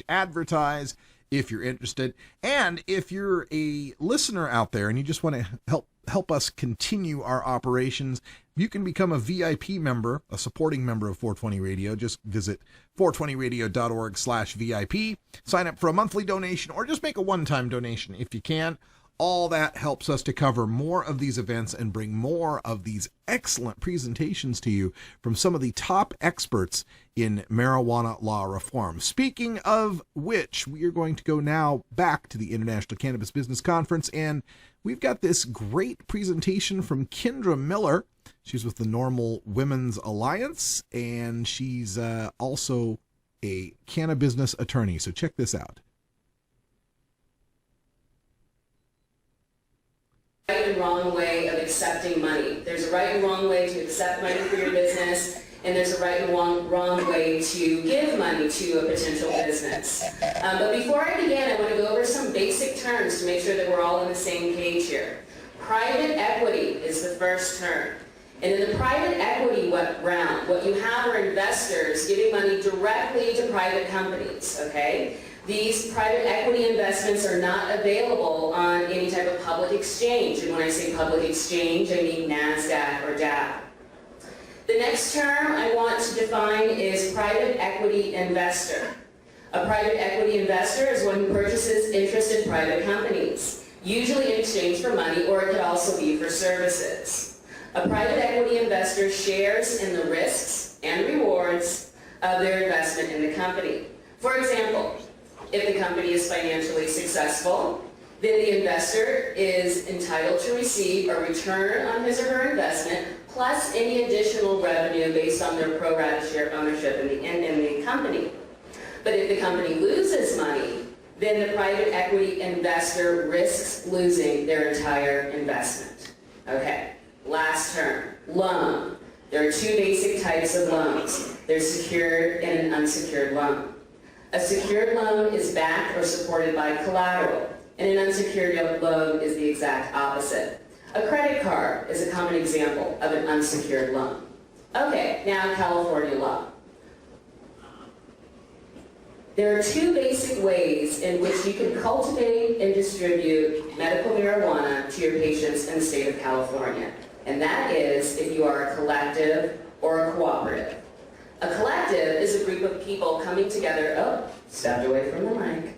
advertise if you're interested. And if you're a listener out there and you just want to help us continue our operations, you can become a VIP member, a supporting member of 420 Radio. Just visit 420radio.org/VIP, sign up for a monthly donation, or just make a one-time donation if you can. All that helps us to cover more of these events and bring more of these excellent presentations to you from some of the top experts in marijuana law reform. Speaking of which, we are going to go now back to the International Cannabis Business Conference, and we've got this great presentation from Kendra Miller. She's with the Normal Women's Alliance, and she's also a cannabis attorney. So check this out. Right and wrong way of accepting money. There's a right and wrong way to accept money for your business, and there's a right and wrong way to give money to a potential business. But before I begin, I want to go over some basic terms to make sure that we're all on the same page here. Private equity is the first term. And in the private equity round, what you have are investors giving money directly to private companies, okay? These private equity investments are not available on any type of public exchange. And when I say public exchange, I mean NASDAQ or Dow. The next term I want to define is private equity investor. A private equity investor is one who purchases interest in private companies, usually in exchange for money, or it could also be for services. A private equity investor shares in the risks and rewards of their investment in the company. For example, if the company is financially successful, then the investor is entitled to receive a return on his or her investment plus any additional revenue based on their pro rata share ownership in the company. But if the company loses money, then the private equity investor risks losing their entire investment. Okay, last term, loan. There are two basic types of loans. There's secured and an unsecured loan. A secured loan is backed or supported by collateral, and an unsecured loan is the exact opposite. A credit card is a common example of an unsecured loan. Okay, now California law. There are two basic ways in which you can cultivate and distribute medical marijuana to your patients in the state of California, and that is if you are a collective or a cooperative. A collective is a group of people coming together. Oh, stepped away from the mic.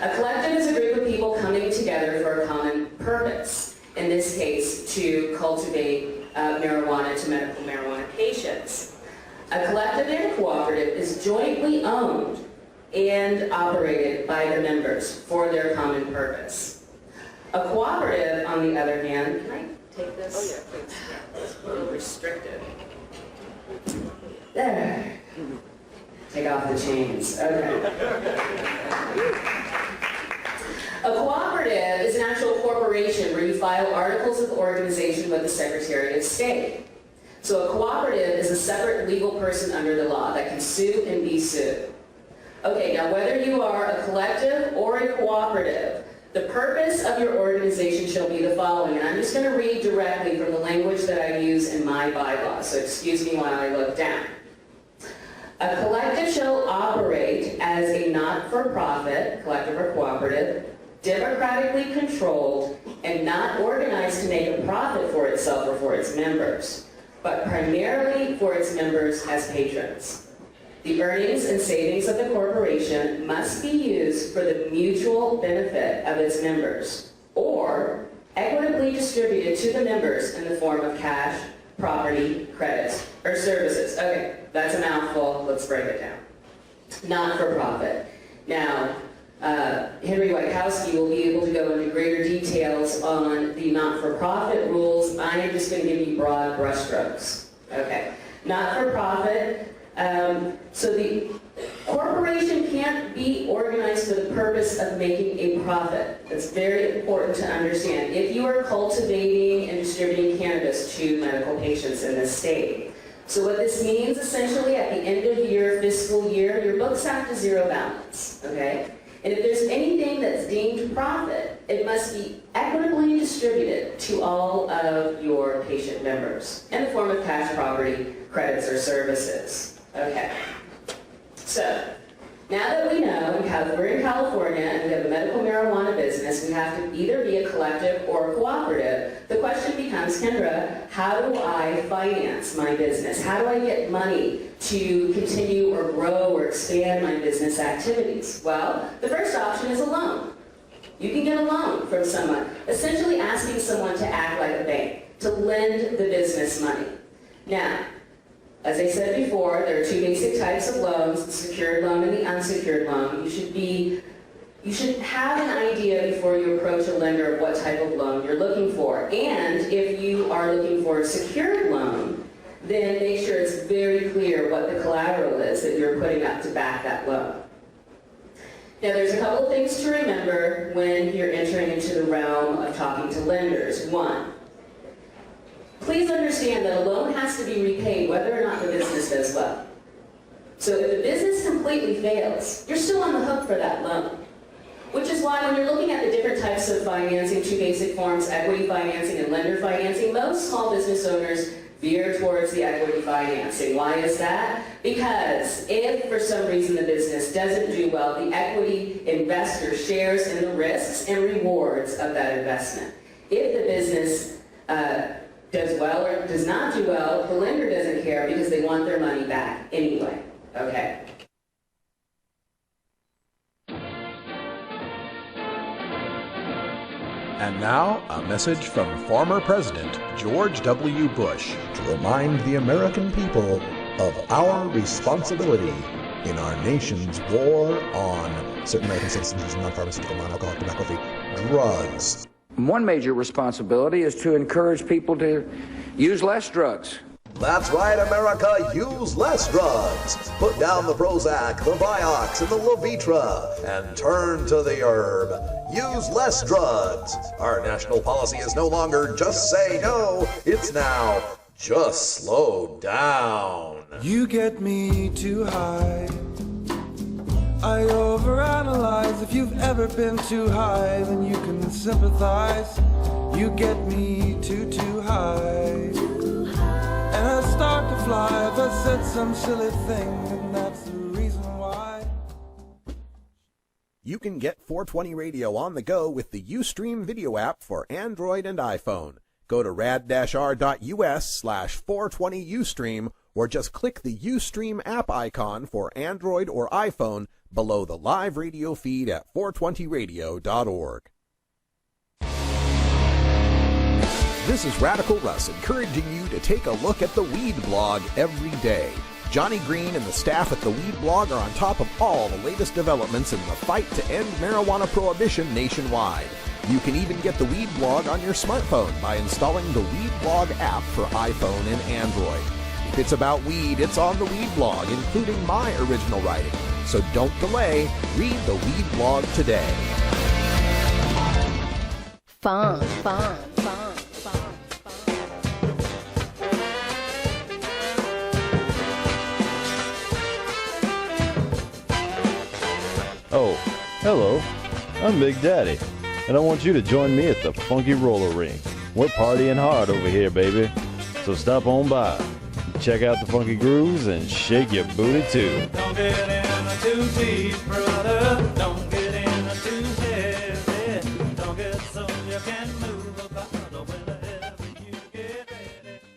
A collective is a group of people coming together for a common purpose. In this case, to cultivate marijuana to medical marijuana patients. A collective and a cooperative is jointly owned and operated by the members for their common purpose. A cooperative, on the other hand, can I take this? Oh yeah, please. It's a little restricted. There. Take off the chains. Okay. A cooperative is an actual corporation where you file articles of organization with the Secretary of State. So a cooperative is a separate legal person under the law that can sue and be sued. Okay, now whether you are a collective or a cooperative, the purpose of your organization shall be the following, and I'm just going to read directly from the language that I use in my bylaws, so excuse me while I look down. A collective shall operate as a not-for-profit, collective or cooperative, democratically controlled, and not organized to make a profit for itself or for its members, but primarily for its members as patrons. The earnings and savings of the corporation must be used for the mutual benefit of its members, or equitably distributed to the members in the form of cash, property, credits, or services. Okay, that's a mouthful. Let's break it down. Not-for-profit. Now, Henry Wachowski will be able to go into greater details on the not-for-profit rules. I am just going to give you broad brushstrokes. Okay, not-for-profit. So the corporation can't be organized for the purpose of making a profit. That's very important to understand. If you are cultivating and distributing cannabis to medical patients in this state. So what this means essentially at the end of your fiscal year, your books have to zero balance, okay? And if there's anything that's deemed profit, it must be equitably distributed to all of your patient members in the form of cash, property, credits, or services. Okay. So, Now that we know we're in California and we have a medical marijuana business, we have to either be a collective or a cooperative. The question becomes, Kendra, how do I finance my business? How do I get money to continue or grow or expand my business activities? Well, the first option is a loan. You can get a loan from someone, essentially asking someone to act like a bank, to lend the business money. Now, as I said before, there are two basic types of loans, the secured loan and the unsecured loan. You should have an idea before you approach a lender of what type of loan you're looking for. And if you are looking for a secured loan, then make sure it's very clear what the collateral is that you're putting up to back that loan. Now, there's a couple of things to remember when you're entering into the realm of talking to lenders. One, please understand that a loan has to be repaid whether or not the business does well. So if the business completely fails, you're still on the hook for that loan. Which is why when you're looking at the different types of financing, two basic forms, equity financing and lender financing, most small business owners veer towards the equity financing. Why is that? Because if for some reason the business doesn't do well, the equity investor shares in the risks and rewards of that investment. If the business does well or does not do well, the lender doesn't care because they want their money back anyway. Okay. And now, a message from former President George W. Bush to remind the American people of our responsibility in our nation's war on certain American citizens, non-pharmaceutical, non-alcoholic, tobacco-free drugs. One major responsibility is to encourage people to use less drugs. That's right, America, use less drugs. Put down the Prozac, the Vioxx, and the Levitra, and turn to the herb. Use less drugs. Our national policy is no longer just say no, it's now just slow down. You get me too high. I overanalyze. If you've ever been too high, then you can sympathize. You get me too high. And I start to fly if I said some silly thing, and that's the reason why. You can get 420 Radio on the go with the Ustream video app for Android and iPhone. Go to rad-r.us/420Ustream or just click the Ustream app icon for Android or iPhone below the live radio feed at 420radio.org. This is Radical Russ encouraging you to take a look at the Weed Blog every day. Johnny Green and the staff at the Weed Blog are on top of all the latest developments in the fight to end marijuana prohibition nationwide. You can even get the Weed Blog on your smartphone by installing the Weed Blog app for iPhone and Android. If it's about weed, it's on the Weed Blog, including my original writing. So don't delay. Read the Weed Blog today. Fun. Oh, hello. I'm Big Daddy, and I want you to join me at the Funky Roller Ring. We're partying hard over here, baby. So stop on by, check out the funky grooves, and shake your booty too. Don't get in too deep, brother. Don't get in too heavy. Don't get so you can move about whenever you get ready.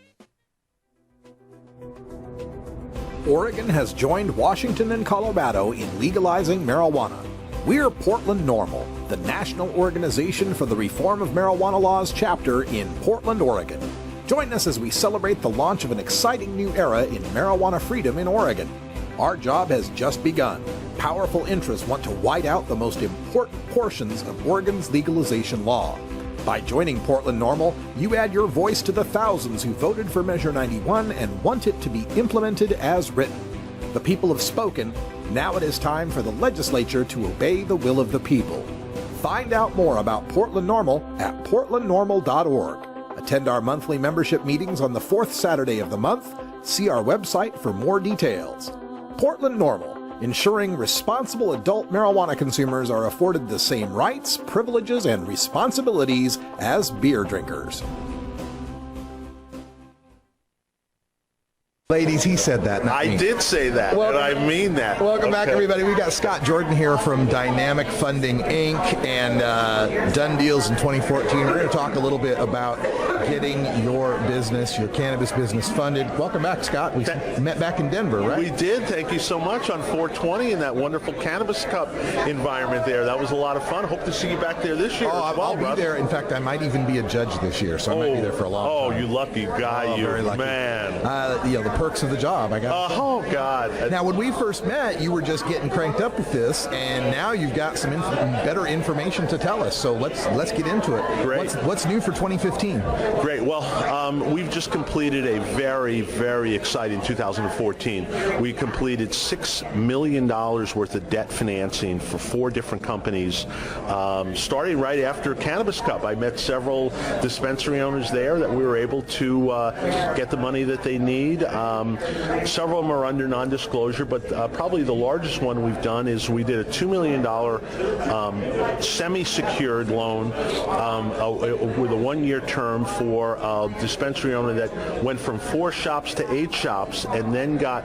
Oregon has joined Washington and Colorado in legalizing marijuana. We're Portland NORML, the national organization for the reform of marijuana laws chapter in Portland, Oregon. Join us as we celebrate the launch of an exciting new era in marijuana freedom in Oregon. Our job has just begun. Powerful interests want to white out the most important portions of Oregon's legalization law. By joining Portland NORML, you add your voice to the thousands who voted for Measure 91 and want it to be implemented as written. The people have spoken. Now it is time for the legislature to obey the will of the people. Find out more about Portland NORML at portlandnormal.org. Attend our monthly membership meetings on the fourth Saturday of the month. See our website for more details. Portland NORML, ensuring responsible adult marijuana consumers are afforded the same rights, privileges, and responsibilities as beer drinkers. Ladies, he said that, not me. I did say that, and I mean that. Welcome back, everybody. We've got Scott Jordan here from Dynamic Funding, Inc. and Done Deals in 2014. We're going to talk a little bit about getting your business, your cannabis business funded. Welcome back, Scott. We met back in Denver, right? We did. Thank you so much on 420 in that wonderful Cannabis Cup environment there. That was a lot of fun. Hope to see you back there this year as well, I'll be there. In fact, I might even be a judge this year, so I might be there for a long time. Oh, you lucky guy, you very lucky. Man. The perks of the job, I got. Oh, God. Now, when we first met, you were just getting cranked up with this, and now you've got some better information to tell us. So let's get into it. Great. What's new for 2015? Great. Well, we've just completed a very, very exciting 2014. We completed $6 million worth of debt financing for 4 different companies, starting right after Cannabis Cup. I met several dispensary owners there that we were able to get the money that they need. Several of them are under non-disclosure, but probably the largest one we've done is we did a $2 million semi-secured loan with a 1-year term for a dispensary owner that went from 4 shops to 8 shops and then got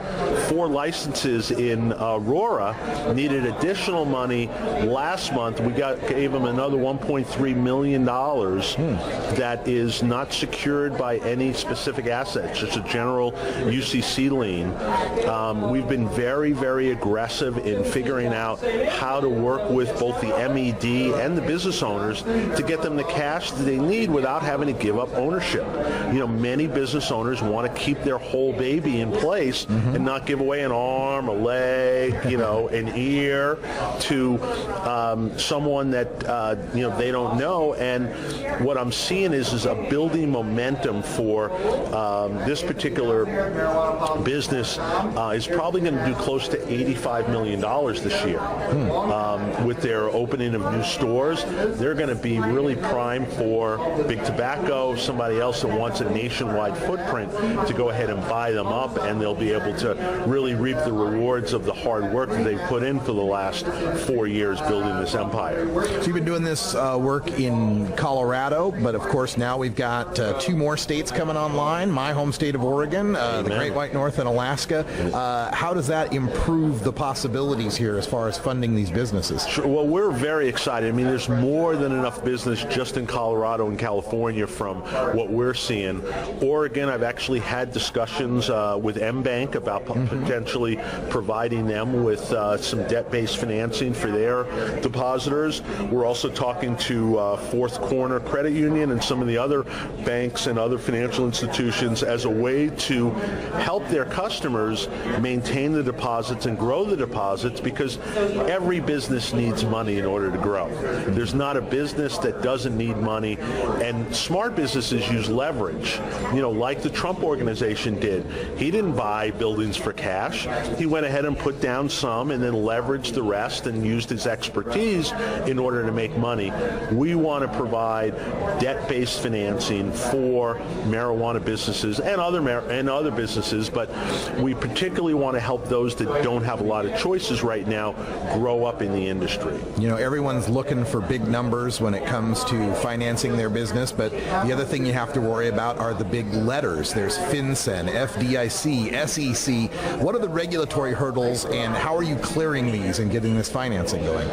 4 licenses in Aurora, needed additional money. Last month, we gave them another $1.3 million that is not secured by any specific assets. It's a general UCC lien. We've been very, very aggressive in figuring out how to work with both the MED and the business owners to get them the cash that they need without having to give up ownership. You know, many business owners want to keep their whole baby in place and not give away an arm, a leg, an ear to someone that they don't know. And what I'm seeing is a building momentum for this particular business is probably going to do close to $85 million this year. With their opening of new stores, they're going to be really primed for Big Tobacco, somebody else that wants a nationwide footprint to go ahead and buy them up, and they'll be able to really reap the rewards of the hard work that they've put in for the last 4 years building this empire. So you've been doing this work in Colorado, but of course now we've got 2 more states coming online, my home state of Oregon, the Great White North, and Alaska. How does that improve the possibilities here as far as funding these businesses? Sure. Well, we're very excited. I mean, there's more than enough business just in Colorado and California from what we're seeing. Oregon, I've actually had discussions with M-Bank about potentially providing them with some debt-based financing for their depositors. We're also talking to Fourth Corner Credit Union and some of the other banks and other financial institutions as a way to help their customers maintain the deposits and grow the deposits, because every business needs money in order to grow. There's not a business that doesn't need money, and smart businesses use leverage, like the Trump organization did. He didn't buy buildings for cash. He went ahead and put down some and then leveraged the rest and used his expertise in order to make money. We want to provide debt-based financing for marijuana businesses and other businesses, but we particularly want to help those that don't have a lot of choices right now grow up in the industry. Everyone's looking for big numbers when it comes to financing their business, but the other thing you have to worry about are the big letters. There's FinCEN, FDIC, SEC. What are the regulatory hurdles, and how are you clearing these and getting this financing going?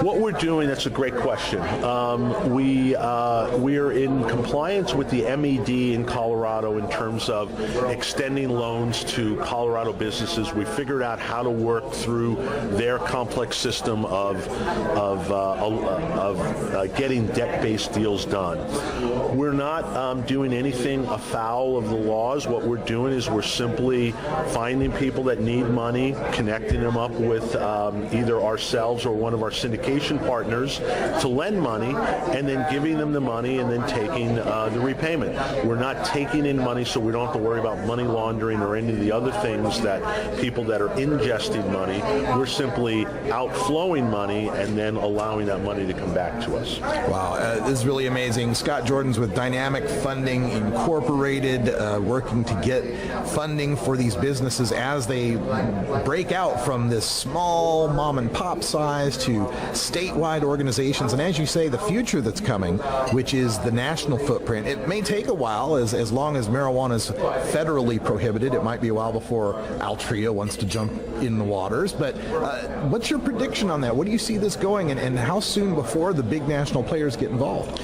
What we're doing, that's a great question. We are in compliance with the MED in Colorado in terms of extending loans to Colorado businesses. We figured out how to work through their complex system of getting debt-based deals done. We're not doing anything afoul of the laws. What we're doing is we're simply finding people that need money, connecting them up with either ourselves or one of our syndication partners to lend money, and then giving them the money and then taking the repayment. We're not taking in money, so we don't have to worry about money laundering or any of the other things that people that are ingesting money. We're simply outflowing money and then allowing that money to come back to us. Wow, this is really amazing. Scott Jordan's with Dynamic Funding Incorporated, working to get funding for these businesses as they break out from this small mom and pop size to statewide organizations. And as you say, the future that's coming, which is the national footprint. It may take a while, as long as marijuana is federally prohibited. It might be a while before Altria wants to jump in the waters. But what's your prediction on that? What do you see this going, and how soon before the big national players get involved?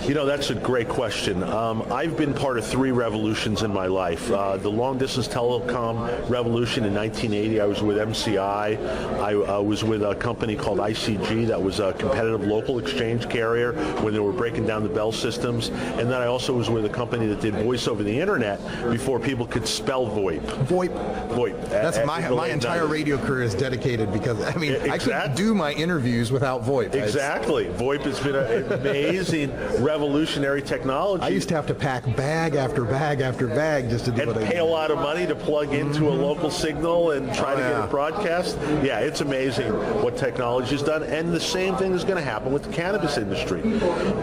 You know, that's a great question. I've been part of 3 revolutions in my life. The long-distance telecom revolution in 1980, I was with MCI. I was with a company called ICG that was a competitive local exchange carrier when they were breaking down the Bell systems. And then I also was with a company that did voice over the internet before people could spell VoIP. VoIP. That's my entire radio career is dedicated, because, I mean, I couldn't do my interviews without VoIP. Exactly. VoIP has been an amazing revolutionary technology. I used to have to pack bag after bag after bag just to do what I did. Pay a lot of money to plug into a local signal and try to get it broadcast. Yeah, it's amazing what technology has done, and the same thing is going to happen with the cannabis industry.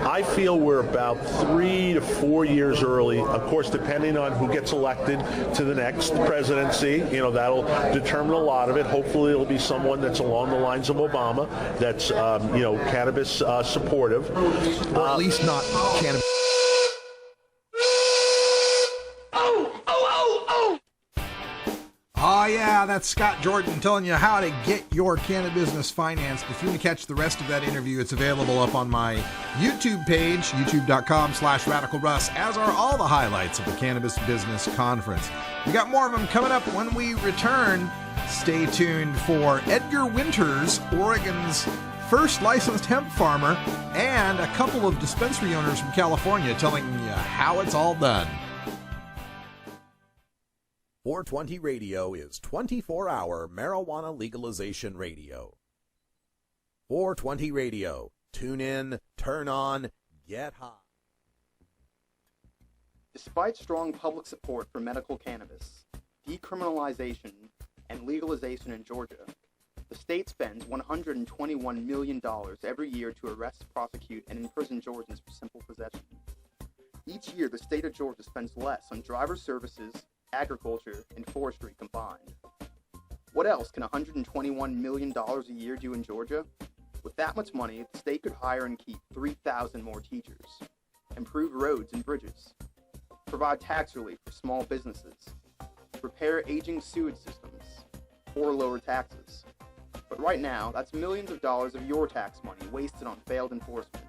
I feel we're about 3 to 4 years early, of course, depending on who gets elected to the next presidency. You know, that'll determine a lot of it. Hopefully it'll be someone that's along the lines of Obama, that's, cannabis supportive. Or at least not cannabis. Oh yeah, that's Scott Jordan telling you how to get your cannabis business financed. If you want to catch the rest of that interview, it's available up on my YouTube page, youtube.com/RadicalRuss, as are all the highlights of the Cannabis Business Conference. We got more of them coming up when we return. Stay tuned for Edgar Winters, Oregon's first licensed hemp farmer, and a couple of dispensary owners from California telling you how it's all done. 420 Radio is 24-hour marijuana legalization radio. 420 Radio. Tune in, turn on, get high. Despite strong public support for medical cannabis, decriminalization, and legalization in Georgia, the state spends $121 million every year to arrest, prosecute, and imprison Georgians for simple possession. Each year, the state of Georgia spends less on driver services, agriculture, and forestry combined. What else can $121 million a year do in Georgia? With that much money, the state could hire and keep 3,000 more teachers, improve roads and bridges, provide tax relief for small businesses, repair aging sewage systems, or lower taxes. But right now, that's millions of dollars of your tax money wasted on failed enforcement.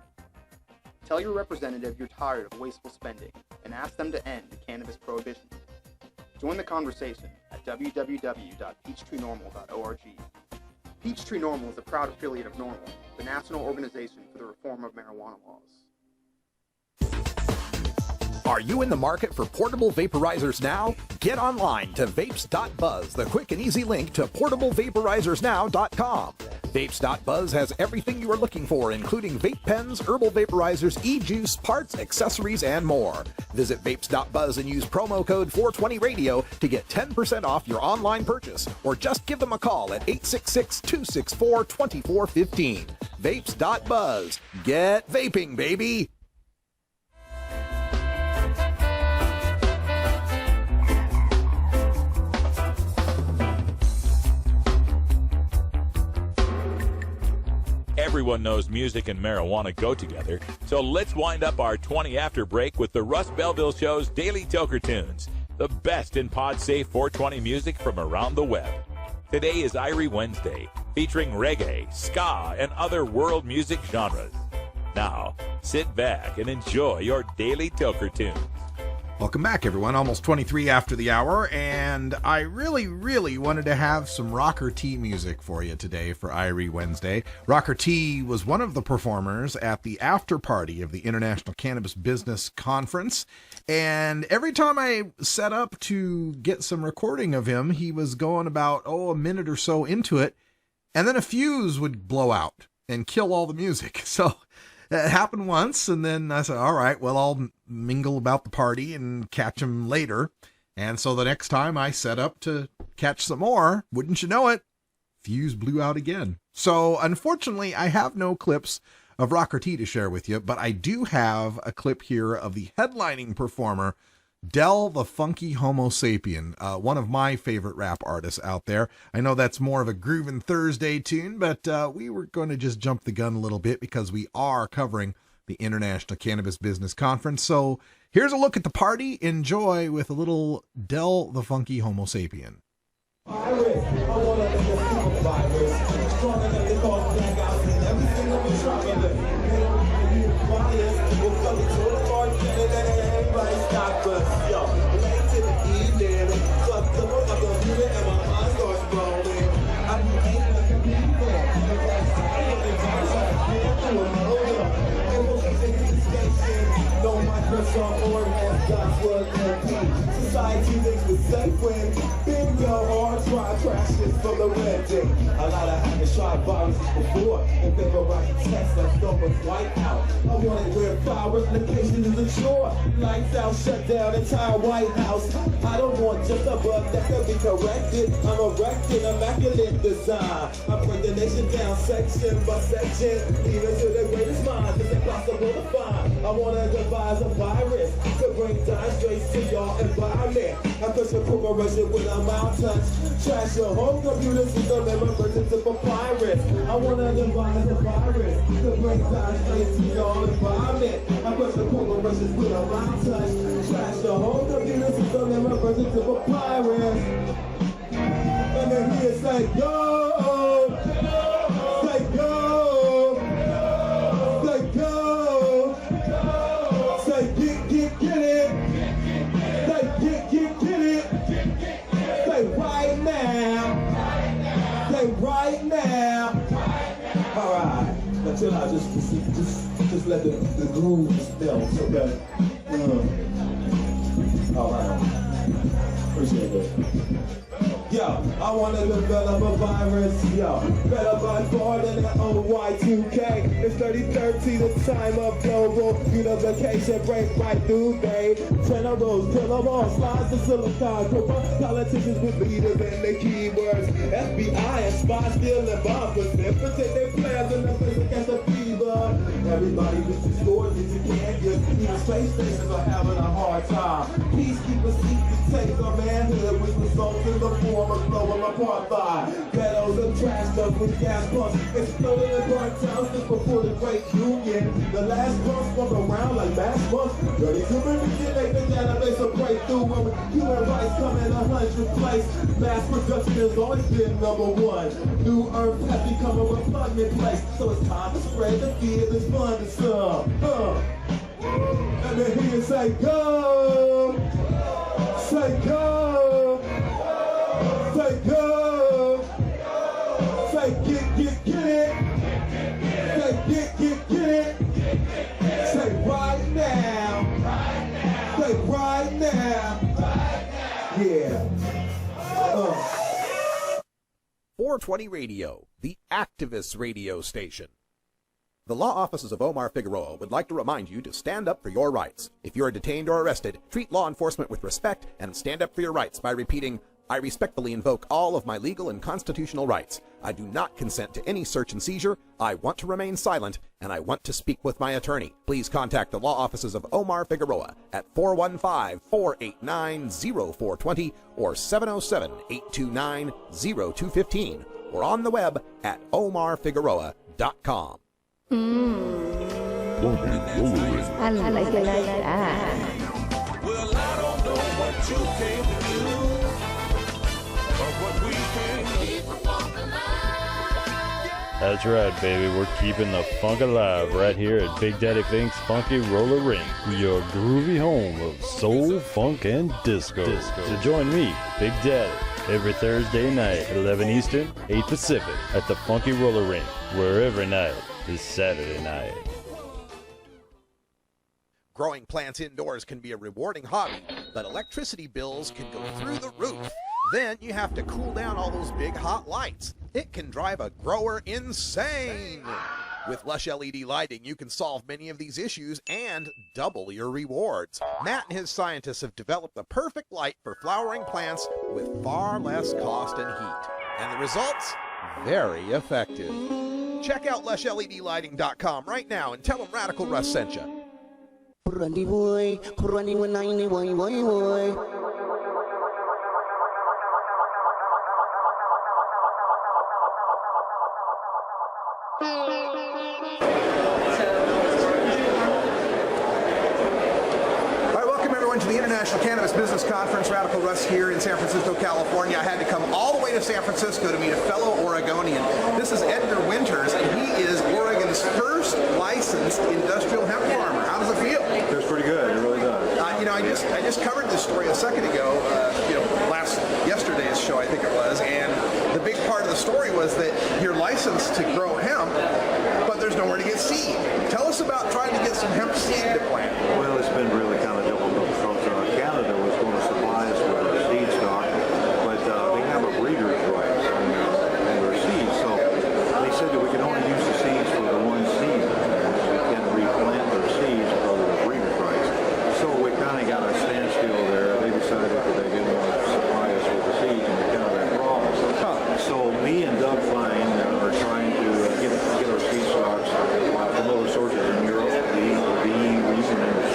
Tell your representative you're tired of wasteful spending and ask them to end cannabis prohibition. Join the conversation at www.peachtreenormal.org. Peachtree Normal is a proud affiliate of NORML, the National Organization for the Reform of Marijuana Laws. Are you in the market for portable vaporizers now? Get online to vapes.buzz, the quick and easy link to portablevaporizers.now.com. Vapes.buzz has everything you are looking for, including vape pens, herbal vaporizers, e-juice, parts, accessories, and more. Visit vapes.buzz and use promo code 420radio to get 10% off your online purchase, or just give them a call at 866-264-2415. Vapes.buzz. Get vaping, baby! Everyone knows music and marijuana go together, so let's wind up our 20 after break with the Russ Belville Show's Daily Toker Tunes, the best in pod-safe 420 music from around the web. Today is Irie Wednesday, featuring reggae, ska, and other world music genres. Now, sit back and enjoy your Daily Toker Tunes. Welcome back, everyone. Almost 23 after the hour, and I really wanted to have some Rocker T music for you today for Irie Wednesday. Rocker T was one of the performers at the after party of the International Cannabis Business Conference, and every time I set up to get some recording of him, he was going about, a minute or so into it, and then a fuse would blow out and kill all the music. So it happened once, and then I said, all right, well, I'll mingle about the party and catch him later. And so the next time I set up to catch some more, wouldn't you know it, fuse blew out again. So unfortunately, I have no clips of rock or tea to share with you, but I do have a clip here of the headlining performer, Del the Funky Homo Sapien, one of my favorite rap artists out there. I know that's more of a Groovin' Thursday tune, but we were going to just jump the gun a little bit because we are covering the International Cannabis Business Conference. So here's a look at the party. Enjoy with a little Del the Funky Homo Sapien. Society thinks the safe when bingo hard try crashes from the red day. A lot of hackers tried viruses before, and they were writing tests like someone's white out. I want it where fire replication is a chore. Lights out, shut down entire White House. I don't want just a bug that can be corrected. I'm erecting immaculate design. I break the nation down section by section, even to the greatest minds. It's impossible to find. I want to devise a virus to bring time straight to your environment. I push a corporation with a mouth touch. Trash your whole computer system and reverse it to papyrus. I want to devise a virus to bring time straight to your environment. I push a corporation with a mouth touch. Trash your whole computer system and reverse it to papyrus. And then here say go, say go, say go, say get it, say get it, say right now, say right now. All right, until I just let the groove melt, okay? All right, appreciate it. Yo, I want to develop a virus, yo. Better by far than the OY2K. It's 3030, the time of global unification. Break right through, babe. Generals, kill them all. Slides to silicon. Corrupt politicians with leaders and their keywords. FBI and spies stealing bombs. Protect their plans in the face against the fever. Everybody with the scores that you can't get. Even space stations are having a hard time. Peacekeepers seek to take our manhood, which results in the form of global apartheid. Ghettos and trash dumps with gas pumps exploding in burnt towns just before the Great Union. The last bumps swung around like mass bumps. Ready to manipulate the database of breakthrough when human rights come in 100th place. Mass production has always been number one. New Earth has become a repugnant place. So it's time to spread the fear that's fun to some. And then here say go, say go, say go, say get it, say get it, say right now, say right now, yeah. 420 Radio, the activist radio station. The law offices of Omar Figueroa would like to remind you to stand up for your rights. If you are detained or arrested, treat law enforcement with respect and stand up for your rights by repeating, I respectfully invoke all of my legal and constitutional rights. I do not consent to any search and seizure. I want to remain silent, and I want to speak with my attorney. Please contact the law offices of Omar Figueroa at 415-489-0420 or 707-829-0215 or on the web at omarfigueroa.com. I like it like that. Well, I don't know what you came to do, but what we came to keep the funk alive. That's right, baby. We're keeping the funk alive right here at Big Daddy Fink's Funky Roller Ring, your groovy home of soul, funk, and disco. So join me, Big Daddy, every Thursday night at 11 Eastern, 8 Pacific at the Funky Roller Ring, where every night is Saturday night. Growing plants indoors can be a rewarding hobby, but electricity bills can go through the roof. Then you have to cool down all those big hot lights. It can drive a grower insane. With Lush LED lighting, you can solve many of these issues and double your rewards. Matt and his scientists have developed the perfect light for flowering plants with far less cost and heat. And the results? Very effective. Check out lushledlighting.com right now and tell them Radical Russ sent you. To the International Cannabis Business Conference, Radical Russ here in San Francisco, California. I had to come all the way to San Francisco to meet a fellow Oregonian. This is Edgar Winters, and he is Oregon's first licensed industrial hemp farmer. How does it feel? It feels pretty good. It really does. I just covered this story a second ago. Yesterday's show, I think it was, and the big part of the story was that you're licensed to grow hemp, but there's nowhere to get seed. Tell us about trying to get some hemp seed to plant. Well, it's been really kind of difficult because Canada was going to supply us with seed stock, but they have a breeder's rights on their seeds. So they said that we can only use the seeds for the one seed. We can't replant their seeds because of the breeder's rights. So we kind of got a standstill there. They decided that they didn't want to supply us with the seeds, and we kind of had problems. So me and Doug Fine are trying to get our seed stocks from other sources in Europe. The EU is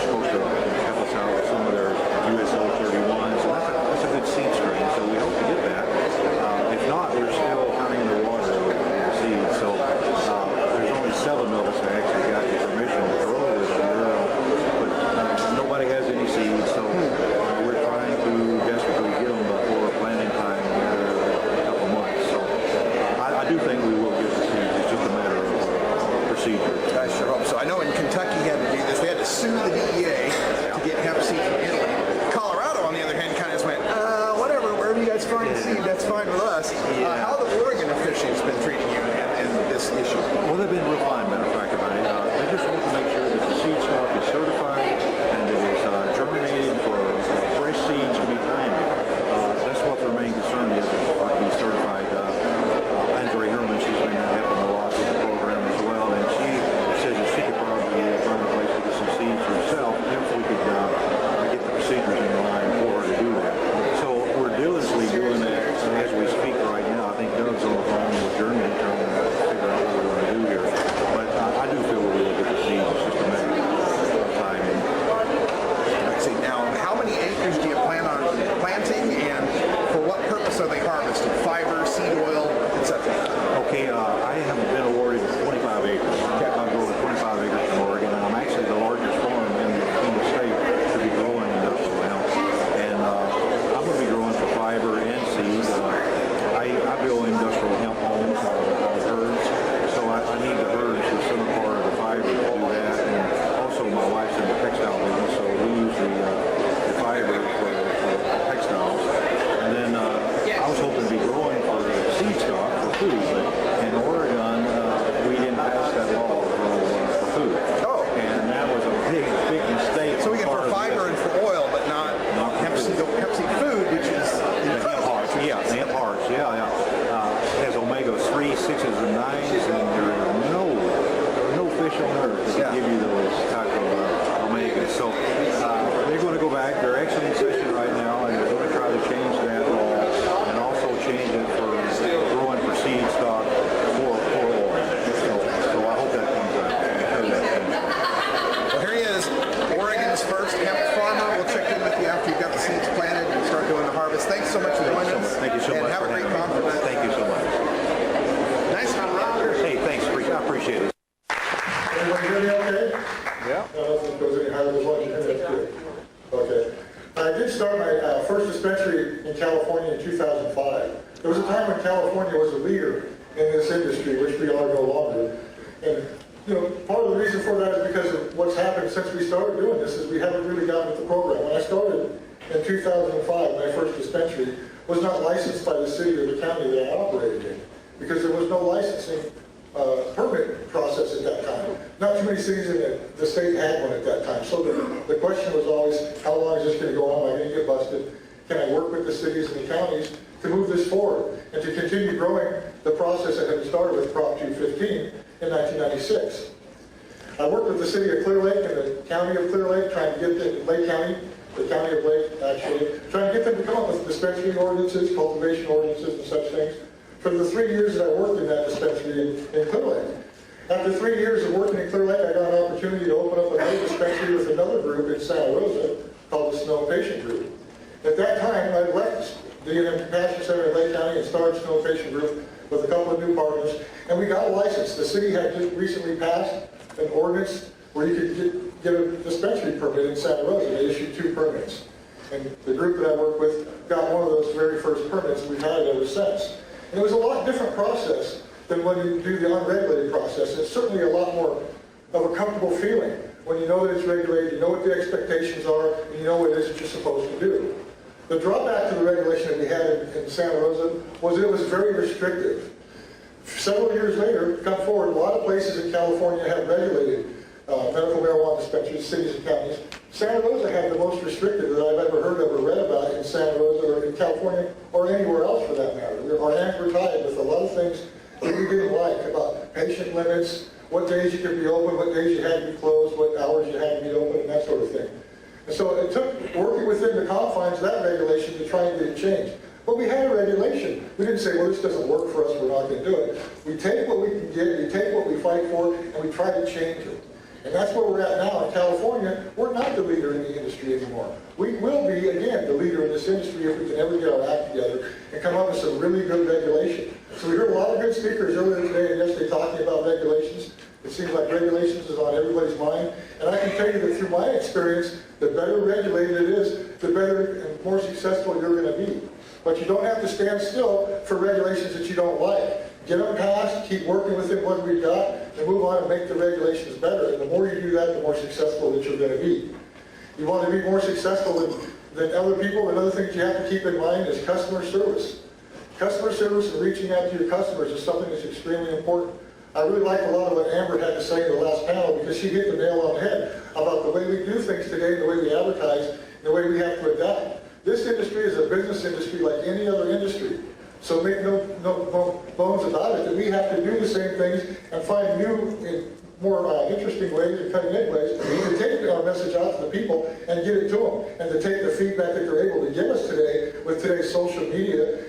supposed to help us out with some of their USO 31s. So that's a good seed strain. So we hope to get that. If not, we're still kind of in the water with the seeds. So there's only 7 of us that actually got the permission to grow this year, but nobody has any seeds. So we're trying to desperately get them before planting time here in a couple months. So I do think we will get the seeds. It's just a matter of procedure. I sure hope so. I know in Kentucky you had to do this. They had to sue the DEA to get hemp seed from Italy. Colorado, on the other hand, kind of just went, whatever, wherever you guys find seed, that's fine with us. How have the Oregon officials been treating you in this issue? Well, they've been real fine, matter of fact, about it. They just want to make sure that the seed stock is certified and it is germinated for fresh seeds to be planted. That's what their main concern is, to be certified. Andre Herman, she's been helping a lot with the program as well, and she says that she could probably find a place to get some seeds herself if we could get the procedures in line for her to do that. So we're diligently doing that as we speak right now. I think Doug's on the phone with Germany trying to figure out what we're going to do here. But I do feel we will get the seeds. It's just a matter of time. Let's see, now, how many acres do you plan on planting, and for what purpose are they harvested? Fiber, seed oil, etc.? Okay, I have been awarded 25 acres. I'm growing 25 acres in Oregon, and I'm actually the largest farm in the state to be growing industrial hemp. And I'm going to be growing for fiber and seeds. I build industrial hemp homes on herds, so I need the herds for some part of the fiber to do that. And also my wife's in the textile business, so we use the fiber for textiles. And then I was hoping to be growing for seed stock for food, but in Oregon, we didn't pass that law for food. Oh. And that was a big mistake. So we get for fiber and for oil, but not hemp seed food, which is hemp hearts. Yeah, hemp hearts. Yeah. It has omega-3, 6s, and 9s, and there are no fish on earth that can give you those type of omegas. So they're going to go back. They're actually in session right now, and they're going to try to change that law and also change it for growing for seed stock for oil. So I hope that comes out. Well, here he is, Oregon's first hemp farmer. We'll check in with you after you've got the seeds planted and start doing the harvest. Thanks so much for joining us. Thank you so much. And have a great conference. Thank you so much. Nice to meet you. Hey, thanks. I appreciate it. Everybody hear me okay? Yeah. I don't think it goes any higher than what you heard. Okay. I did start my first dispensary in California in 2005. There was a time when California was a leader in this industry, which we are no longer. And part of the reason for that is because of what's happened since we started doing this is we haven't really gotten with the program. When I started in 2005, my first dispensary was not licensed by the city or the county that I operated in because there was no licensing permit process at that time. Not too many cities in the state had one at that time. So the question was always, how long is this going to go on? Am I going to get busted? Can I work with the cities and the counties to move this forward and to continue growing the process that had started with Prop 215 in 1996? I worked with the city of Clear Lake and the county of Clear Lake, trying to get the county of Lake, actually, trying to get them to come up with dispensary ordinances, cultivation ordinances, and such things for the 3 years that I worked in that dispensary in Clear Lake. After 3 years of working in Clear Lake, I got an opportunity to open up another dispensary with another group in Santa Rosa called the Snow Patient Group. At that time, I left the Compassion Center in Lake County and started Snow Patient Group with a couple of new partners, and we got a license. The city had just recently passed an ordinance where you could get a dispensary permit in Santa Rosa. They issued 2 permits. And the group that I worked with got one of those very first permits. We've had it ever since. And it was a lot different process than when you do the unregulated process. It's certainly a lot more of a comfortable feeling when you know that it's regulated, you know what the expectations are, and you know what it is that you're supposed to do. The drawback to the regulation that we had in Santa Rosa was that it was very restrictive. Several years later, come forward, a lot of places in California have regulated medical marijuana dispensaries, cities and counties. Santa Rosa had the most restrictive that I've ever heard of or read about in Santa Rosa or in California or anywhere else for that matter. Our hands were tied with a lot of things that we didn't like about patient limits, what days you could be open, what days you had to be closed, what hours you had to be open, and that sort of thing. And so it took working within the confines of that regulation to try and get it changed. But we had a regulation. We didn't say, well, this doesn't work for us, we're not going to do it. We take what we can get, we take what we fight for, and we try to change it. And that's where we're at now in California. We're not the leader in the industry anymore. We will be, again, the leader in this industry if we can ever get our act together and come up with some really good regulation. So we heard a lot of good speakers earlier today and yesterday talking about regulations. It seems like regulations is on everybody's mind. And I can tell you that through my experience, the better regulated it is, the better and more successful you're going to be. But you don't have to stand still for regulations that you don't like. Get them passed, keep working within what we've got, and move on and make the regulations better. And the more you do that, the more successful that you're going to be. You want to be more successful than other people, another thing that you have to keep in mind is customer service. Customer service and reaching out to your customers is something that's extremely important. I really liked a lot of what Amber had to say in the last panel because she hit the nail on the head about the way we do things today, the way we advertise, and the way we have to adapt. This industry is a business industry like any other industry. So make no bones about it that we have to do the same things and find new and more interesting ways and cutting-edge ways to take our message out to the people and get it to them, and to take the feedback that they're able to give us today with today's social media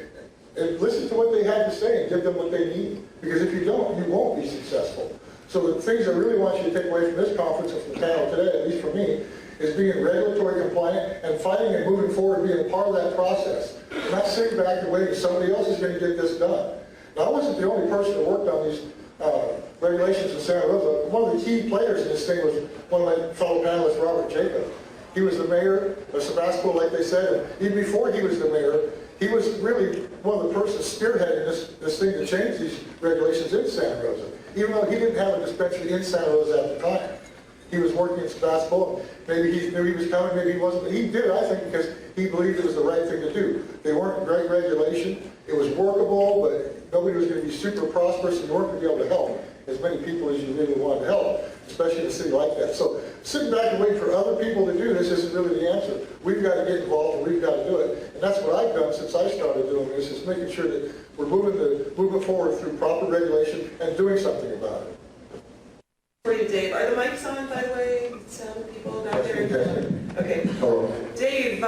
and listen to what they have to say and give them what they need. Because if you don't, you won't be successful. So the things I really want you to take away from this conference and from the panel today, at least for me, is being regulatory compliant and fighting and moving forward, being a part of that process. Not sitting back and waiting, somebody else is going to get this done. Now, I wasn't the only person that worked on these regulations in Santa Rosa. One of the key players in this thing was one of my fellow panelists, Robert Jacob. He was the mayor of Sebastopol, like they said, and even before he was the mayor, he was really one of the persons spearheading this thing to change these regulations in Santa Rosa, even though he didn't have a dispensary in Santa Rosa at the time. He was working in Sebastopol. Maybe he knew he was coming, maybe he wasn't. But he did it, I think, because he believed it was the right thing to do. They weren't great regulation. It was workable, but nobody was going to be super prosperous, and you weren't going to be able to help as many people as you really wanted to help, especially in a city like that. So sitting back and waiting for other people to do this isn't really the answer. We've got to get involved, and we've got to do it. And that's what I've done since I started doing this, is making sure that we're moving forward through proper regulation and doing something about it. For you, Dave. Are the mics on, by the way? Sound people out there? Okay. Dave,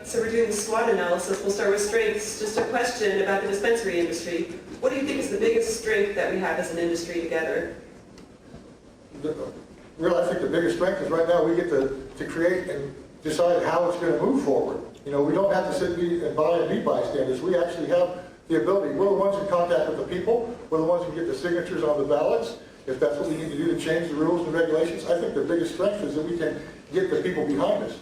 so we're doing the SWOT analysis. We'll start with strengths. Just a question about the dispensary industry. What do you think is the biggest strength that we have as an industry together? Well, I think the biggest strength is right now we get to create and decide how it's going to move forward. You know, we don't have to sit and buy and be bystanders. We actually have the ability. We're the ones in contact with the people. We're the ones who get the signatures on the ballots. If that's what we need to do to change the rules and regulations, I think the biggest strength is that we can get the people behind us.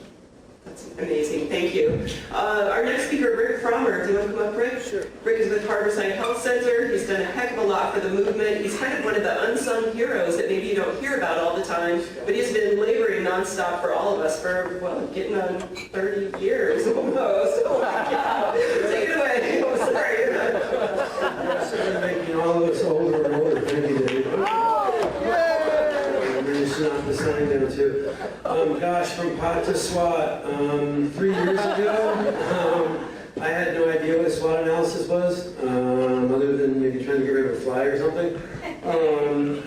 That's amazing. Thank you. Our next speaker, Rick Frommer. Do you want to come up, Rick? Sure. Rick is with Harborside Health Center. He's done a heck of a lot for the movement. He's kind of one of the unsung heroes that maybe you don't hear about all the time, but he's been laboring nonstop for all of us for, well, getting on 30 years almost. Oh my God. Take it away. Oh, sorry. You're making all of us older and older. Thank you, Dave. Not the sign down too. Gosh, from pot to SWOT. 3 years ago, I had no idea what a SWOT analysis was, other than maybe trying to get rid of a fly or something.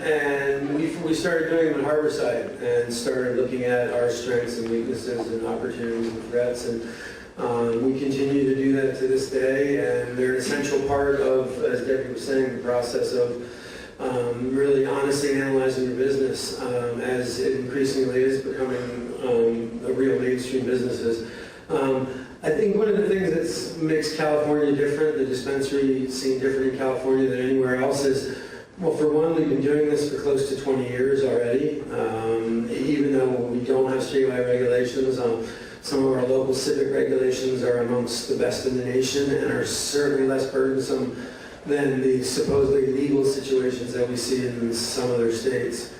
And we started doing them at Harborside and started looking at our strengths and weaknesses and opportunities and threats. And We continue to do that to this day, and they're an essential part of, as Debbie was saying, the process of really honestly analyzing your business as it increasingly is becoming a real mainstream businesses. I think one of the things that makes California different, the dispensary scene different in California than anywhere else is, well, for one, we've been doing this for close to 20 years already. Even though we don't have statewide regulations, some of our local civic regulations are amongst the best in the nation and are certainly less burdensome than the supposedly legal situations that we see in some other states.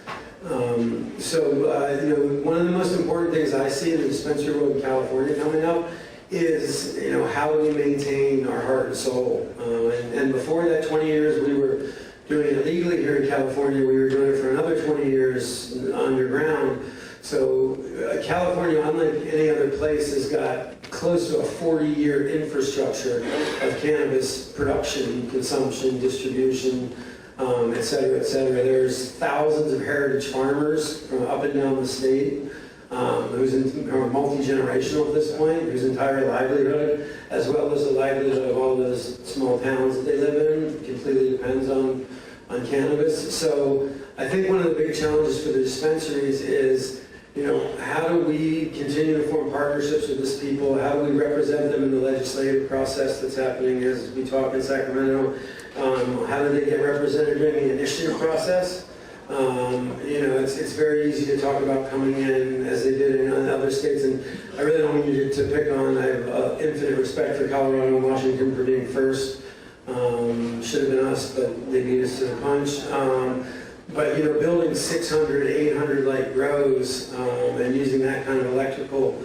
One of the most important things I see in the dispensary world in California coming up is, how do we maintain our heart and soul? And before that 20 years, we were doing it legally here in California. We were doing it for another 20 years underground. So California, unlike any other place, has got close to a 40-year infrastructure of cannabis production, consumption, distribution, et cetera, et cetera. There's thousands of heritage farmers from up and down the state who are multi-generational at this point, whose entire livelihood, as well as the livelihood of all those small towns that they live in, completely depends on cannabis. So I think one of the big challenges for the dispensaries is, how do we continue to form partnerships with these people? How do we represent them in the legislative process that's happening as we talk in Sacramento? How do they get represented during the initiative process? It's very easy to talk about coming in as they did in other states, and I really don't mean to pick on. I have infinite respect for Colorado and Washington for being first. Should have been us, but they beat us to the punch. But building 600, 800 light grows and using that kind of electrical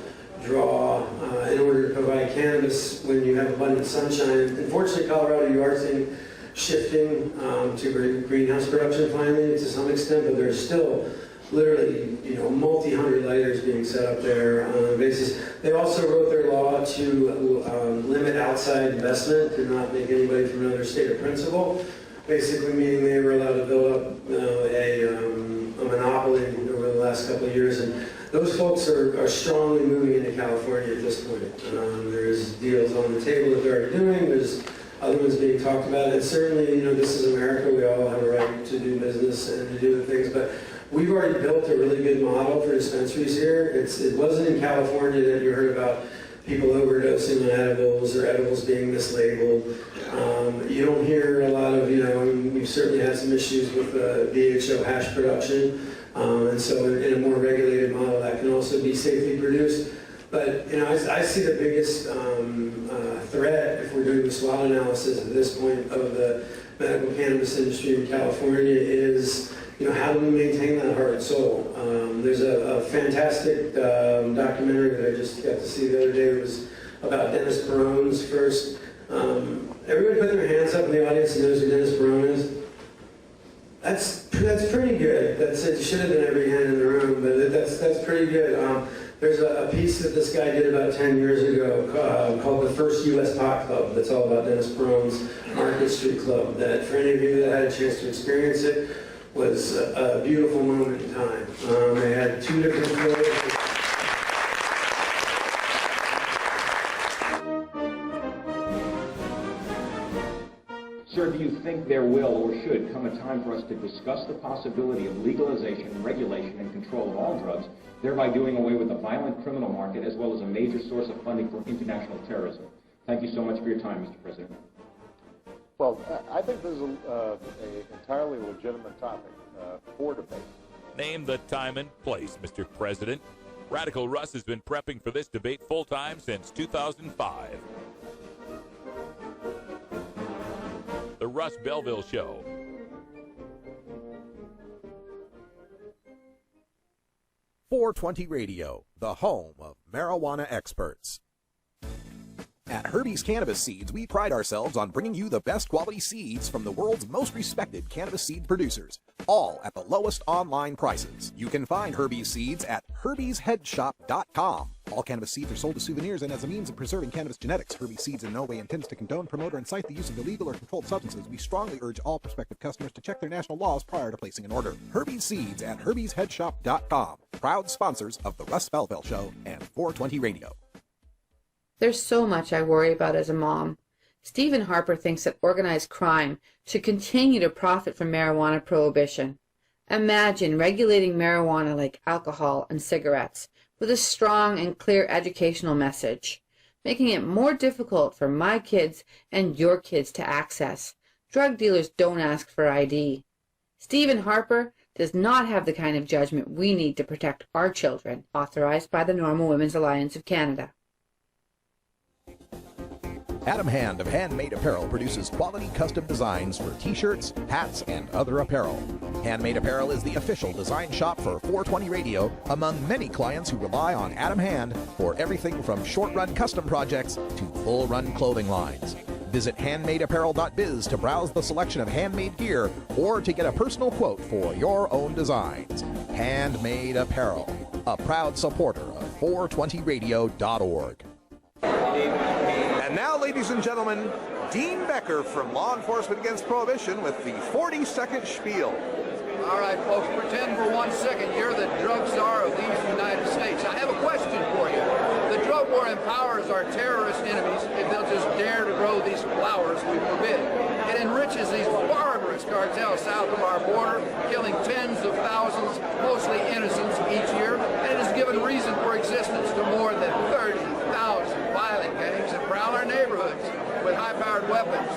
draw in order to provide cannabis when you have abundant sunshine. Unfortunately, Colorado, you are seeing shifting to greenhouse production finally to some extent, but there's still literally multi-hundred lighters being set up there on a basis. They also wrote their law to limit outside investment, to not make anybody from another state a principal, basically meaning they were allowed to build up a monopoly over the last couple of years. And those folks are strongly moving into California at this point. There's deals on the table that they're already doing. There's other ones being talked about. And certainly, this is America. We all have a right to do business and to do the things. But we've already built a really good model for dispensaries here. It wasn't in California that you heard about people overdosing on edibles or edibles being mislabeled. You don't hear a lot of, we've certainly had some issues with BHO hash production. And so in a more regulated model, that can also be safely produced. But, I see the biggest threat, if we're doing the SWOT analysis at this point of the medical cannabis industry in California, is, how do we maintain that heart and soul? There's a fantastic documentary that I just got to see the other day. It was about Dennis Peron's first. Everybody put their hands up in the audience and knows who Dennis Peron is. That's pretty good. It should have been every hand in the room, but that's pretty good. There's a piece that this guy did about 10 years ago called The First U.S. Pot Club that's all about Dennis Peron's Market Street Club, that for any of you that had a chance to experience it, was a beautiful moment in time. They had two different floors. Sir, do you think there will or should come a time for us to discuss the possibility of legalization, regulation, and control of all drugs, thereby doing away with the violent criminal market as well as a major source of funding for international terrorism? Thank you so much for your time, Mr. President. Well, I think this is an entirely legitimate topic for debate. Name the time and place, Mr. President. Radical Russ has been prepping for this debate full-time since 2005. The Russ Belville Show. .420 Radio, the home of marijuana experts. At Herbie's Cannabis Seeds, we pride ourselves on bringing you the best quality seeds from the world's most respected cannabis seed producers, all at the lowest online prices. You can find Herbie's Seeds at herbiesheadshop.com. All cannabis seeds are sold as souvenirs and as a means of preserving cannabis genetics. Herbie's Seeds in no way intends to condone, promote, or incite the use of illegal or controlled substances. We strongly urge all prospective customers to check their national laws prior to placing an order. Herbie's Seeds at herbiesheadshop.com. Proud sponsors of the Russ Belville Show and 420 Radio. There's so much I worry about as a mom. Stephen Harper thinks that organized crime should continue to profit from marijuana prohibition. Imagine regulating marijuana like alcohol and cigarettes with a strong and clear educational message, making it more difficult for my kids and your kids to access. Drug dealers don't ask for ID. Stephen Harper does not have the kind of judgment we need to protect our children, authorized by the Normal Women's Alliance of Canada. Adam Hand of Handmade Apparel produces quality custom designs for t-shirts, hats, and other apparel. Handmade Apparel is the official design shop for 420 Radio, among many clients who rely on Adam Hand for everything from short-run custom projects to full-run clothing lines. Visit handmadeapparel.biz to browse the selection of handmade gear or to get a personal quote for your own designs. Handmade Apparel, a proud supporter of 420radio.org. And now, ladies and gentlemen, Dean Becker from Law Enforcement Against Prohibition with the 40-second spiel. All right, folks, pretend for 1 second you're the drug czar of these United States. I have a question for you. The drug war empowers our terrorist enemies if they'll just dare to grow these flowers we forbid. It enriches these barbarous cartels south of our border, killing tens of thousands, mostly innocents, each year, and it has given reason for existence to more than 30,000 violent gangs that prowl our neighborhoods with high-powered weapons.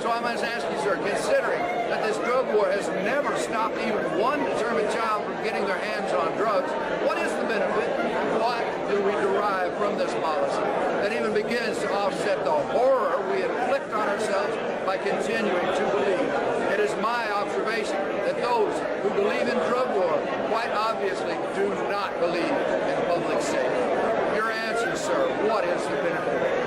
So I must ask you, sir, considering that this drug war has never stopped even one determined child from getting their hands on drugs, what is the benefit? What do we derive from this policy that even begins to offset the horror we inflict on ourselves by continuing to believe? It is my observation that those who believe in drug war quite obviously do not believe in public safety. Your answer, sir, what is the benefit?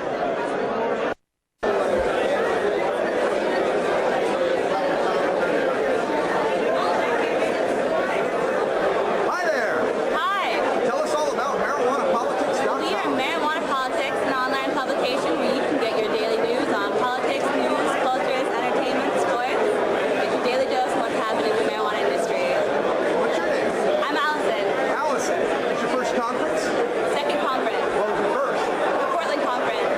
Second conference. What was the first? Portland conference.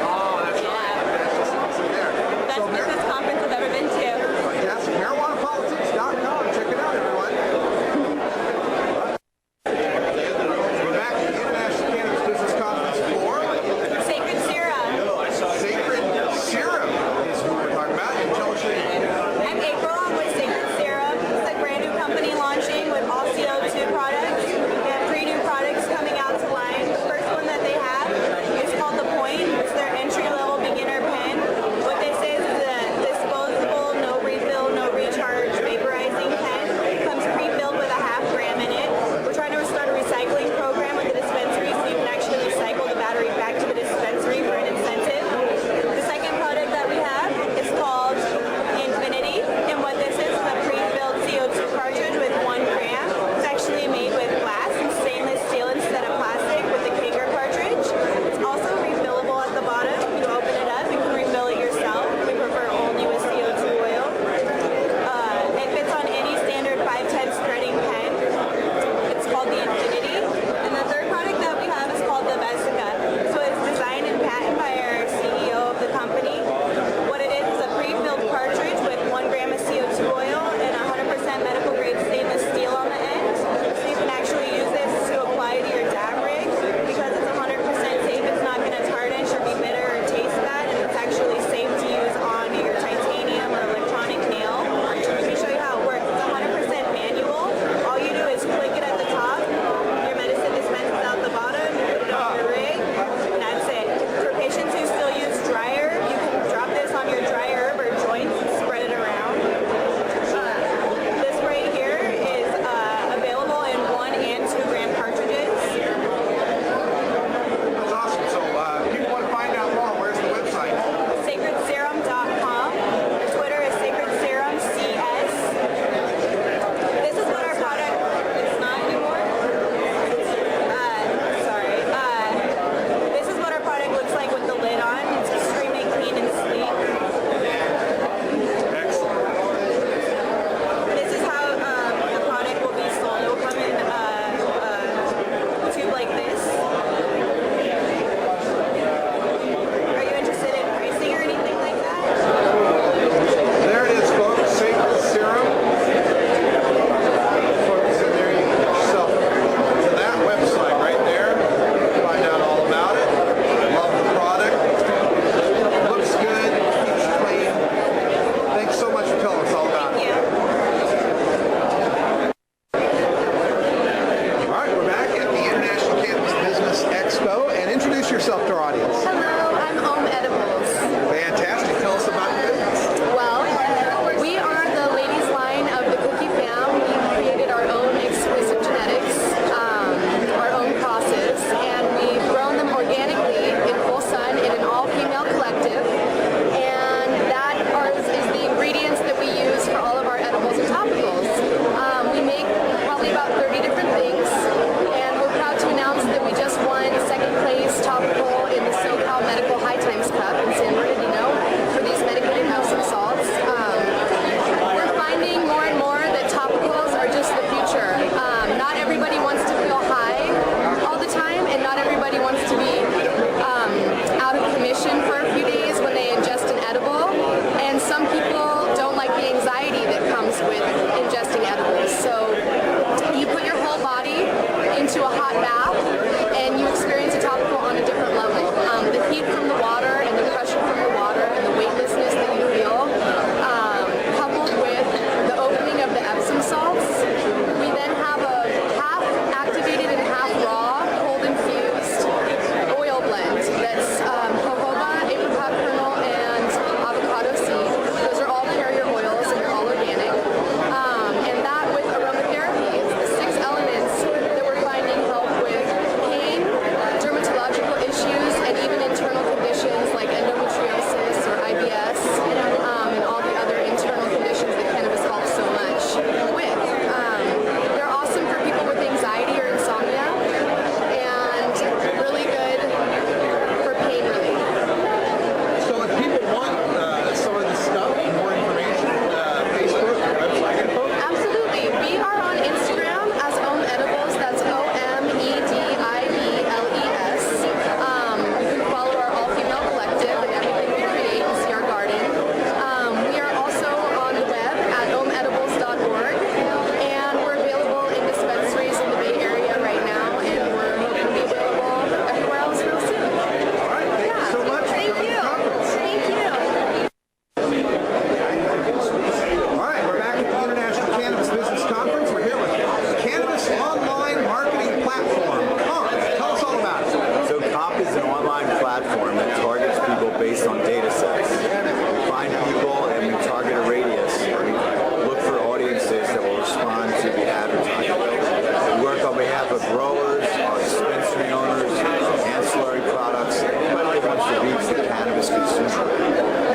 growers, our dispensary owners, ancillary products, anybody that wants to reach the cannabis consumer,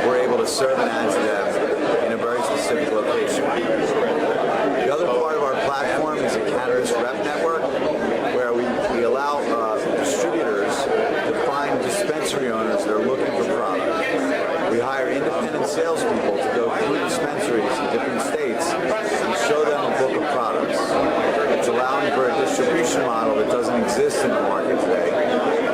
we're able to serve and add to them in a very specific location. The other part of our platform is a cannabis rep network, where we allow distributors to find dispensary owners that are looking for products. We hire independent salespeople to go through dispensaries in different states and show them a book of products. It's allowing for a distribution model that doesn't exist in the market today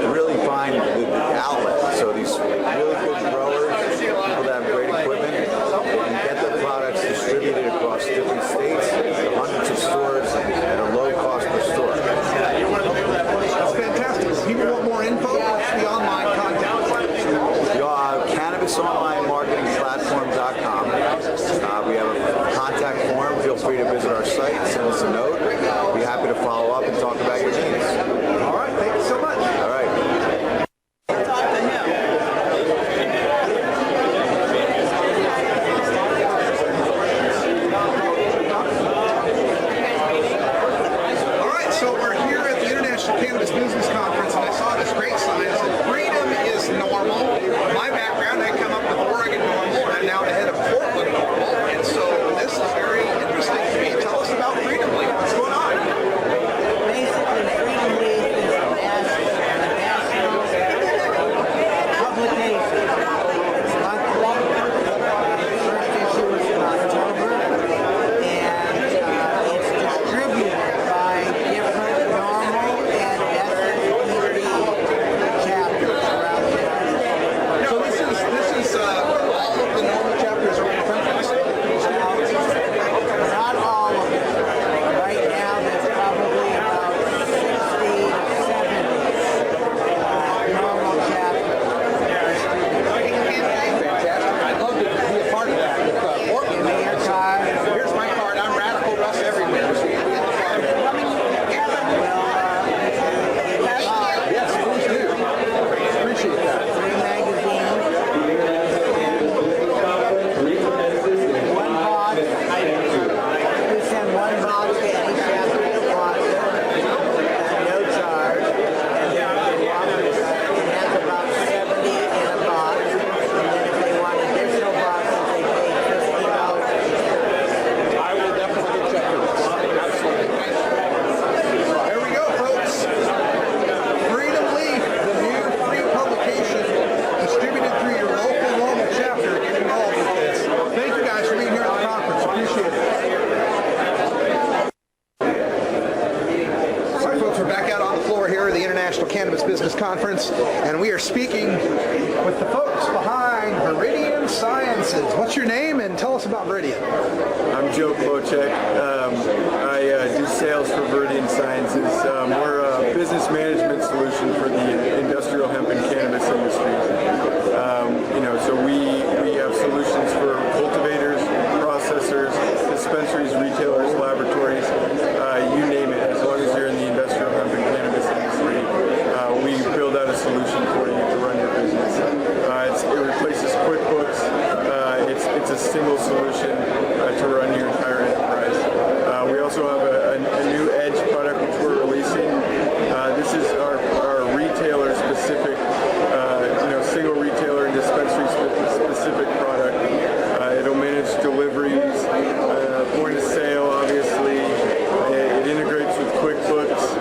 to really find the outlet. So these really good growers, people that have great equipment, they can get their products distributed across different states, hundreds of stores at a low cost per store. That's fantastic. If people want more info, what's the online contact? CannabisOnlineMarketingPlatform.com. We have a contact form. Feel free to visit our site, send us a note. We'll be happy to follow up and talk about your needs. All right, thank you so much. All right. All right, so we're here at the International Cannabis Business Conference, and I saw this great sign that said, "Freedom is normal." My background, I come up with Oregon Normal, and I'm now the head of Portland Normal, and so this is very interesting to me. Tell us about Freedom League. What's going on? Basically, Freedom League is a national publication. It's monthly. The first issue is in October, and it's distributed by different normal and SSPD chapters around the United States. So this is all of the normal chapters around the country. Not all of them. Right now, there's probably about 60 to 70 normal chapters. Fantastic. I'd love to be a part of that. Portland. Give me your card. Here's my card. I'm Radical Russ everywhere. So you can get the card. Yes, please do. Appreciate that. Free magazine. One box. We send one box to any chapter that wants it. No charge. And then if they want it, it has about 70 in a box. And then if they want additional boxes, they pay $50. I will definitely check it. Absolutely. Here we go, folks. Freedom Leaf, the new free publication distributed through your local normal chapter. Get involved with this. Thank you guys for being here at the conference. Appreciate it. All right, folks, we're back out on the floor here at the International Cannabis Business Conference, and we are speaking with the folks behind Viridian Sciences. What's your name, and tell us about Viridian? I'm Joe Klocek. I do sales for Viridian Sciences. We're a business management solution for the industrial hemp and cannabis industry. So we have solutions for cultivators, processors, dispensaries, retailers, laboratories, you name it. As long as you're in the industrial hemp and cannabis industry, we build out a solution for you to run your business. It replaces QuickBooks. It's a single solution to run your entire enterprise. We also have a new Edge product which we're releasing. This is our retailer-specific, single retailer and dispensary-specific product. It'll manage deliveries, point of sale, obviously. It integrates with QuickBooks,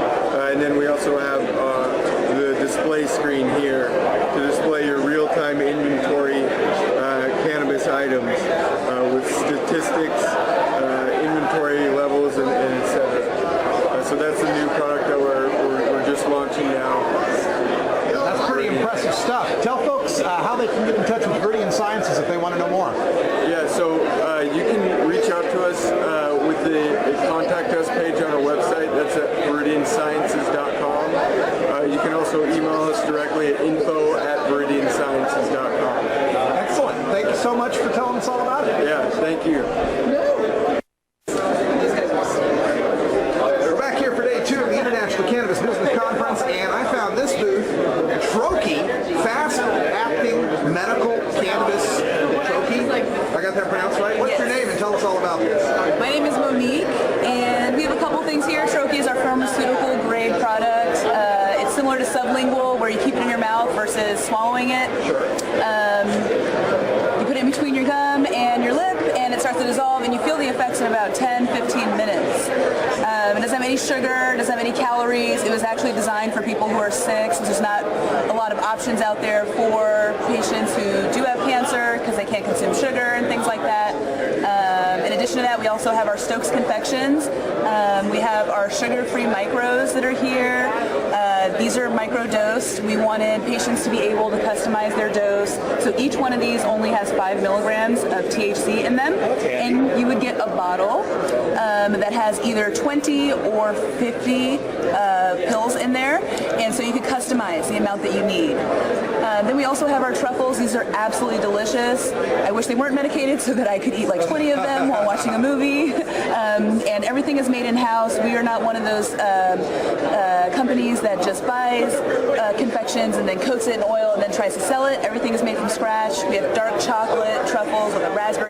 and then we also have the display screen here to display your real-time inventory cannabis items with statistics, inventory levels, and et cetera. So that's the new product that we're just launching now. That's pretty impressive stuff. Tell folks how they can get in touch with Viridian Sciences if they want to know more. Yeah, so you can reach out to us with the contact us page on our website. That's at viridiansciences.com. You can also email us directly at info@viridiansciences.com. Excellent. Thank you so much for telling us all about it. Yeah, thank you. We're back here for day 2 of the International Cannabis Business Conference, and I found this booth, Toker, fast-acting medical cannabis. Toker, I got that pronounced right? What's your name, and tell us all about this? My name is Monique, and we have a couple things here. Troche is our pharmaceutical grade swallowing it. You put it in between your gum and your lip, and it starts to dissolve, and you feel the effects in about 10-15 minutes. It doesn't have any sugar, doesn't have any calories. It was actually designed for people who are sick, since there's not a lot of options out there for patients who do have cancer because they can't consume sugar and things like that. In addition to that, we also have our Stokes confections. We have our sugar-free micros that are here. These are micro-dosed. We wanted patients to be able to customize their dose. So each one of these only has 5 milligrams of THC in them. And you would get a bottle that has either 20 or 50 pills in there. And so you could customize the amount that you need. Then we also have our truffles. These are absolutely delicious. I wish they weren't medicated so that I could eat like 20 of them while watching a movie. And everything is made in-house. We are not one of those companies that just buys confections and then coats it in oil and then tries to sell it. Everything is made from scratch. We have dark chocolate truffles with a raspberry.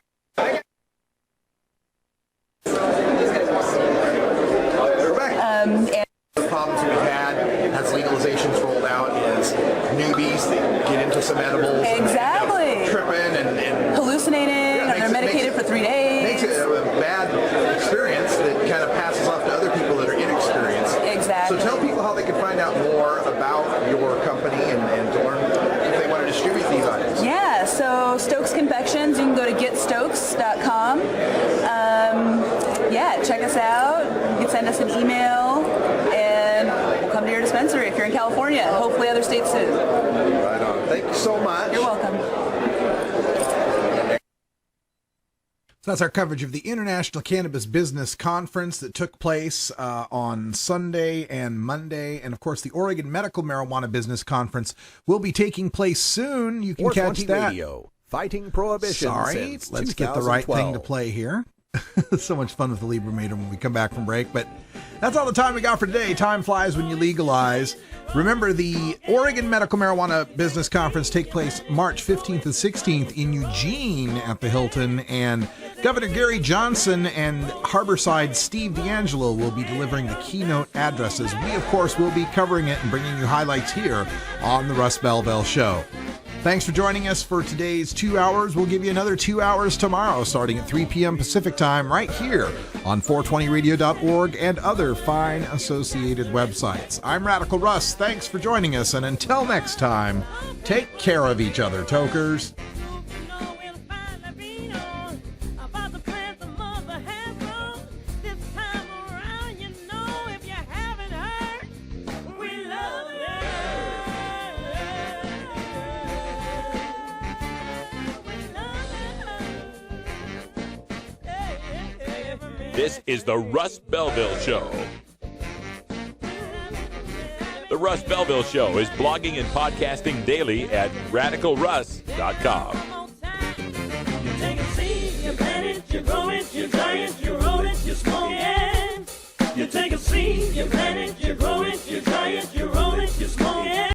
And the problems we've had as legalizations rolled out is newbies that get into some edibles. Exactly. Tripping and hallucinating, or they're medicated for 3 days. Makes it a bad experience that kind of passes off to other people that are inexperienced. Exactly. So tell people how they can find out more about your company and to learn if they want to distribute these items. Yeah, so Stokes Confections, you can go to getstokes.com. Yeah, check us out. You can send us an email, and we'll come to your dispensary if you're in California. Hopefully other states too. Right on. Thank you so much. You're welcome. So that's our coverage of the International Cannabis Business Conference that took place on Sunday and Monday. And, of course, the Oregon Medical Marijuana Business Conference will be taking place soon. You can catch that. Radio, fighting prohibition. Sorry, since let's get the right thing to 2012. play here. So much fun with the Librameter when we come back from break. But that's all the time we got for today. Time flies when you legalize. Remember, the Oregon Medical Marijuana Business Conference takes place March 15th and 16th in Eugene at the Hilton. And Governor Gary Johnson and Harborside Steve D'Angelo will be delivering the keynote addresses. We, of course, will be covering it and bringing you highlights here on the Russ Belville Show. Thanks for joining us for today's 2 hours. We'll give you another 2 hours tomorrow starting at 3 p.m. Pacific time right here on 420radio.org and other fine associated websites. I'm Radical Russ. Thanks for joining us, and until next time, take care of each other, tokers. This is the Russ Belville Show. The Russ Belville Show is blogging and podcasting daily at radicalruss.com. You take a seed, you plant it, you grow it, you dry it, you roll it, you smoke it. You take a seed, you plant it, you